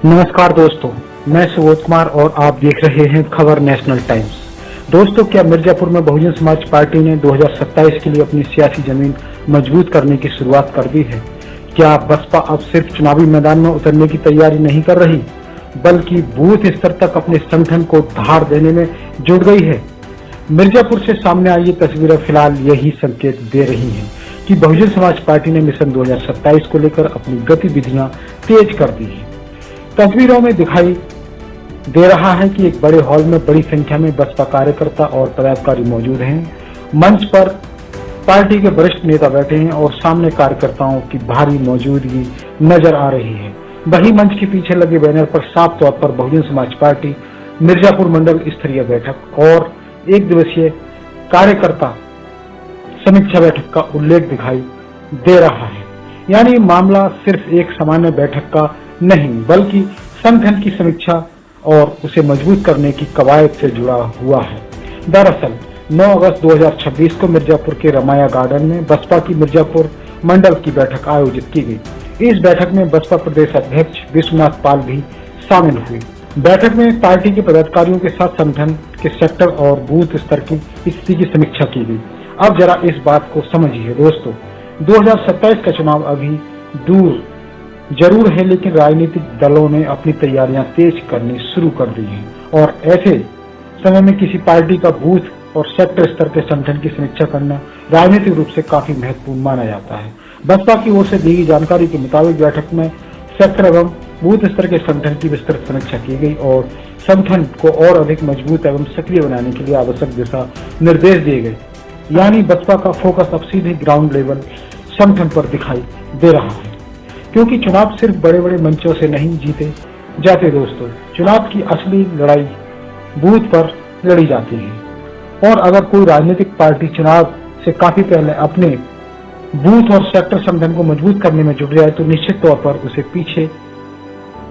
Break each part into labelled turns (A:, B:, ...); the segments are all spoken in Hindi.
A: नमस्कार दोस्तों, मैं सुबोध कुमार और आप देख रहे हैं खबर नेशनल टाइम्स। दोस्तों, क्या मिर्जापुर में बहुजन समाज पार्टी ने 2027 के लिए अपनी सियासी जमीन मजबूत करने की शुरुआत कर दी है? क्या बसपा अब सिर्फ चुनावी मैदान में उतरने की तैयारी नहीं कर रही, बल्कि बूथ स्तर तक अपने संगठन को धार देने में जुट गई है? मिर्जापुर से सामने आई ये तस्वीरें फिलहाल यही संकेत दे रही हैं कि बहुजन समाज पार्टी ने मिशन 2027 को लेकर अपनी गतिविधियां तेज कर दी है। तस्वीरों में दिखाई दे रहा है कि एक बड़े हॉल में बड़ी संख्या में बसपा कार्यकर्ता और पदाधिकारी मौजूद हैं। मंच पर पार्टी के वरिष्ठ नेता बैठे हैं और सामने कार्यकर्ताओं की भारी मौजूदगी नजर आ रही है। वहीं मंच के पीछे लगे बैनर पर साफ तौर पर बहुजन समाज पार्टी मिर्जापुर मंडल स्तरीय बैठक और एक दिवसीय कार्यकर्ता समीक्षा बैठक का उल्लेख दिखाई दे रहा है। यानी मामला सिर्फ एक सामान्य बैठक का नहीं, बल्कि संगठन की समीक्षा और उसे मजबूत करने की कवायद से जुड़ा हुआ है। दरअसल 9 अगस्त 2026 को मिर्जापुर के रमाया गार्डन में बसपा की मिर्जापुर मंडल की बैठक आयोजित की गई। इस बैठक में बसपा प्रदेश अध्यक्ष विश्वनाथ पाल भी शामिल हुए। बैठक में पार्टी के पदाधिकारियों के साथ संगठन के सेक्टर और बूथ स्तर की स्थिति की समीक्षा की गई। अब जरा इस बात को समझिए दोस्तों, 2027 का चुनाव अभी दूर जरूर है, लेकिन राजनीतिक दलों ने अपनी तैयारियां तेज करनी शुरू कर दी हैं और ऐसे समय में किसी पार्टी का बूथ और सेक्टर स्तर के संगठन की समीक्षा करना राजनीतिक रूप से काफी महत्वपूर्ण माना जाता है। बसपा की ओर से दी गई जानकारी के मुताबिक बैठक में सेक्टर एवं बूथ स्तर के संगठन की विस्तृत समीक्षा की गई और संगठन को और अधिक मजबूत एवं सक्रिय बनाने के लिए आवश्यक दिशा निर्देश दिए गए। यानी बसपा का फोकस अब सीधे ग्राउंड लेवल संगठन पर दिखाई दे रहा है, क्योंकि चुनाव सिर्फ बड़े बड़े मंचों से नहीं जीते जाते दोस्तों। चुनाव की असली लड़ाई बूथ पर लड़ी जाती है और अगर कोई राजनीतिक पार्टी चुनाव से काफी पहले अपने बूथ और सेक्टर संगठन को मजबूत करने में जुट जाए तो निश्चित तौर पर उसे पीछे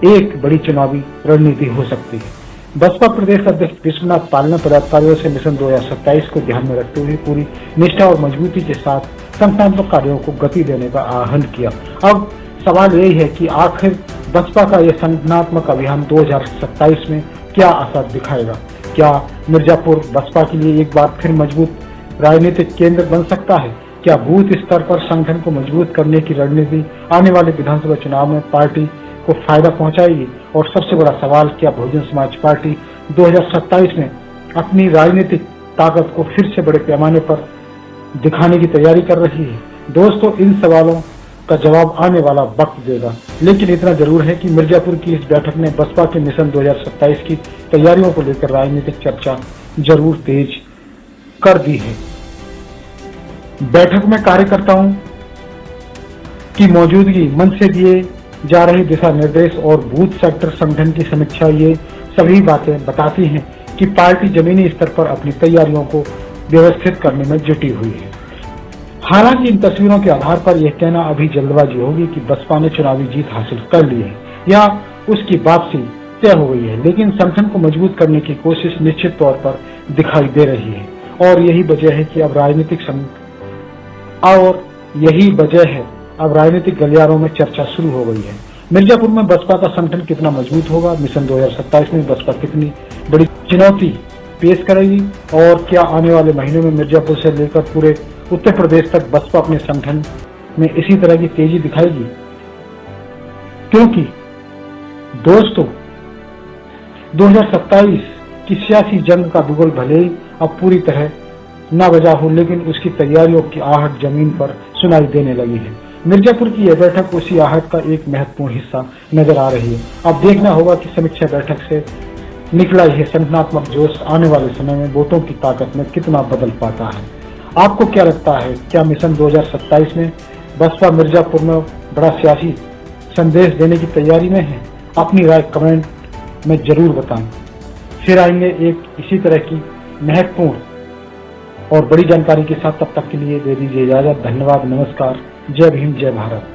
A: एक बड़ी चुनावी रणनीति हो सकती है। बसपा प्रदेश अध्यक्ष विश्वनाथ पाल ने पदाधिकारियों से मिशन 2027 को ध्यान में रखते हुए पूरी निष्ठा और मजबूती के साथ संगठनात्मक कार्यों को गति देने का आह्वान किया। अब सवाल यही है कि आखिर बसपा का यह संगठनात्मक अभियान 2027 में क्या असर दिखाएगा? क्या मिर्जापुर बसपा के लिए एक बार फिर मजबूत राजनीतिक केंद्र बन सकता है? क्या बूथ स्तर पर संगठन को मजबूत करने की रणनीति आने वाले विधानसभा चुनाव में पार्टी को फायदा पहुंचाएगी? और सबसे बड़ा सवाल, क्या बहुजन समाज पार्टी 2027 में अपनी राजनीतिक ताकत को फिर से बड़े पैमाने पर दिखाने की तैयारी कर रही है? दोस्तों, इन सवालों का जवाब आने वाला वक्त देगा, लेकिन इतना जरूर है कि मिर्जापुर की इस बैठक ने बसपा के मिशन 2027 की तैयारियों को लेकर राजनीतिक चर्चा जरूर तेज कर दी है। बैठक में कार्यकर्ताओं की मौजूदगी, मंच से दिए जा रहे दिशा निर्देश और बूथ सेक्टर संगठन की समीक्षा, ये सभी बातें बताती हैं कि पार्टी जमीनी स्तर पर अपनी तैयारियों को व्यवस्थित करने में जुटी हुई है। हालांकि इन तस्वीरों के आधार पर यह कहना अभी जल्दबाजी होगी कि बसपा ने चुनावी जीत हासिल कर ली है या उसकी वापसी तय हो गई है, लेकिन संगठन को मजबूत करने की कोशिश निश्चित तौर पर दिखाई दे रही है और यही वजह है कि अब राजनीतिक गलियारों में चर्चा शुरू हो गई है। मिर्जापुर में बसपा का संगठन कितना मजबूत होगा? मिशन 2027 में बसपा कितनी बड़ी चुनौती पेश करेगी? और क्या आने वाले महीनों में मिर्जापुर से लेकर पूरे उत्तर प्रदेश तक बसपा अपने संगठन में इसी तरह की तेजी दिखाएगी? क्योंकि दोस्तों, 2027 की सियासी जंग का बिगुल भले ही अब पूरी तरह न बजा हो, लेकिन उसकी तैयारियों की आहट जमीन पर सुनाई देने लगी है। मिर्जापुर की यह बैठक उसी आहट का एक महत्वपूर्ण हिस्सा नजर आ रही है। अब देखना होगा कि समीक्षा बैठक से निकला यह संगठनात्मक जोश आने वाले समय में वोटों की ताकत में कितना बदल पाता है। आपको क्या लगता है? क्या मिशन 2027 में बसपा मिर्जापुर में बड़ा सियासी संदेश देने की तैयारी में है? अपनी राय कमेंट में जरूर बताएं। फिर आएंगे एक इसी तरह की महत्वपूर्ण और बड़ी जानकारी के साथ। तब तक के लिए दे दीजिए इजाजत। धन्यवाद, नमस्कार, जय भीम, जय भारत।